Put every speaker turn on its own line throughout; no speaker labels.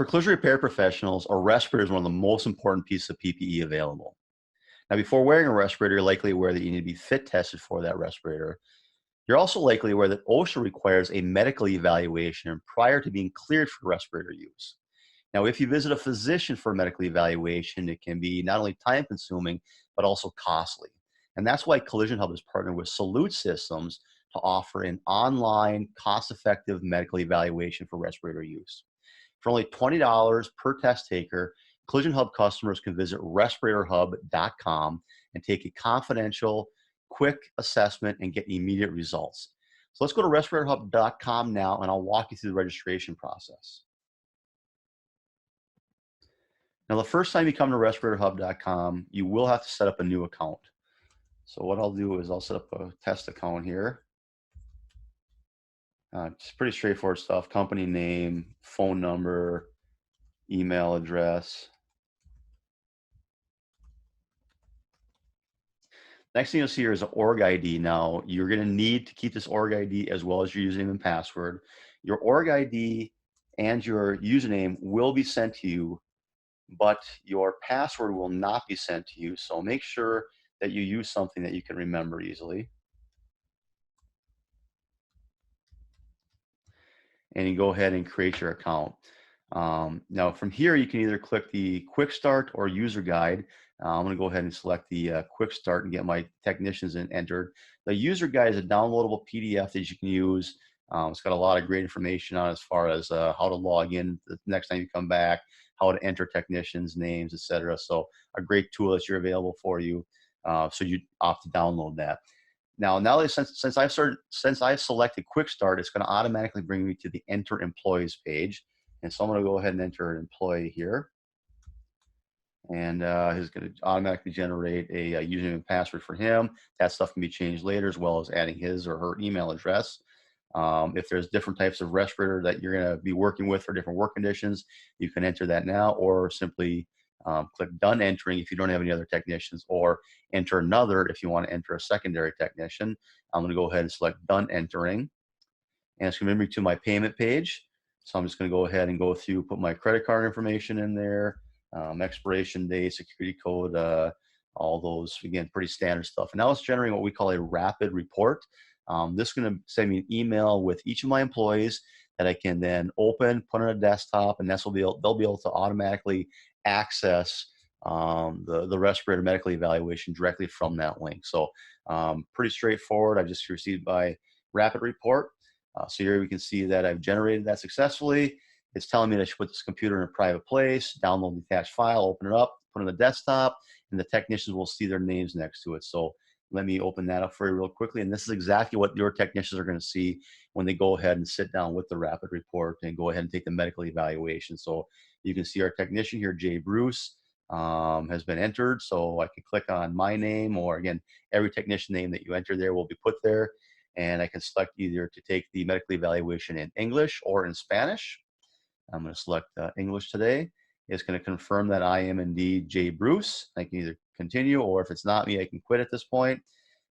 For collision repair professionals, a respirator is one of the most important pieces of PPE available. Now, before wearing a respirator, you're likely aware that you need to be fit tested for that respirator. You're also likely aware that OSHA requires a medical evaluation prior to being cleared for respirator use. Now, if you visit a physician for a medical evaluation, it can be not only time consuming, but also costly. And that's why Collision Hub has partnered with Salute Systems to offer an online, cost effective medical evaluation for respirator use. For only $20 per test taker, Collision Hub customers can visit respiratorhub.com and take a confidential, quick assessment and get immediate results. So let's go to respiratorhub.com now, and I'll walk you through the registration process. Now, the first time you come to respiratorhub.com, you will have to set up a new account. So what I'll do is I'll set up a test account here. It's pretty straightforward stuff: company name, phone number, email address. Next thing you'll see here is an org ID. Now, you're going to need to keep this org ID as well as your username and password. Your org ID and your username will be sent to you, but your password will not be sent to you. So make sure that you use something that you can remember easily. And you go ahead and create your account. Now from here, you can either click the quick start or user guide. I'm going to go ahead and select the quick start and get my technicians entered. The user guide is a downloadable PDF that you can use. It's got a lot of great information on it as far as how to log in the next time you come back, how to enter technicians' names, etc. So a great tool that's available for you. So you opt to download that. Now that since I've selected Quick Start, it's going to automatically bring me to the Enter Employees page, and so I'm going to go ahead and enter an employee here, and he's going to automatically generate a username and password for him. That stuff can be changed later, as well as adding his or her email address. If there's different types of respirator that you're going to be working with for different work conditions, you can enter that now, or simply click Done Entering if you don't have any other technicians, or enter another if you want to enter a secondary technician. I'm going to go ahead and select Done Entering, and it's going to bring me to my payment page. So I'm just going to go ahead and go through, put my credit card information in there, expiration date, security code, all those, again, pretty standard stuff. And now it's generating what we call a rapid report. This is going to send me an email with each of my employees that I can then open, put on a desktop, and they'll be able to automatically access the respirator medical evaluation directly from that link. So pretty straightforward. I've just received my rapid report. So here we can see that I've generated that successfully. It's telling me that I should put this computer in a private place, download the attached file, open it up, put it on the desktop, and the technicians will see their names next to it. So let me open that up for you real quickly. And this is exactly what your technicians are going to see when they go ahead and sit down with the rapid report and go ahead and take the medical evaluation. So you can see our technician here, Jay Bruce, has been entered. So I can click on my name, or again, every technician name that you enter there will be put there. And I can select either to take the medical evaluation in English or in Spanish. I'm going to select English today. It's going to confirm that I am indeed Jay Bruce. I can either continue, or if it's not me, I can quit at this point.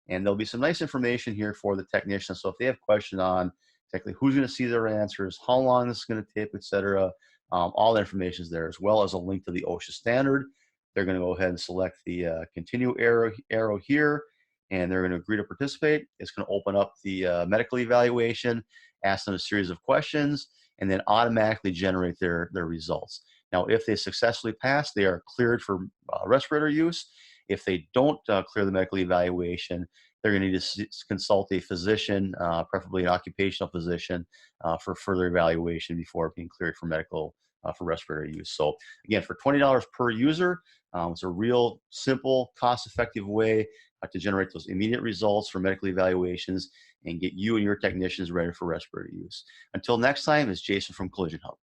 And there'll be some nice information here for the technician. So if they have questions on exactly who's going to see their answers, how long this is going to take, etc., all the information is there, as well as a link to the OSHA standard. They're going to go ahead and select the continue arrow here, and they're going to agree to participate. It's going to open up the medical evaluation, ask them a series of questions, and then automatically generate their results. Now, if they successfully pass, they are cleared for respirator use. If they don't clear the medical evaluation, they're going to need to consult a physician, preferably an occupational physician, for further evaluation before being cleared for medical for respirator use. So again, for $20 per user, it's a real simple, cost-effective way to generate those immediate results for medical evaluations and get you and your technicians ready for respirator use. Until next time, it's Jason from Collision Hub.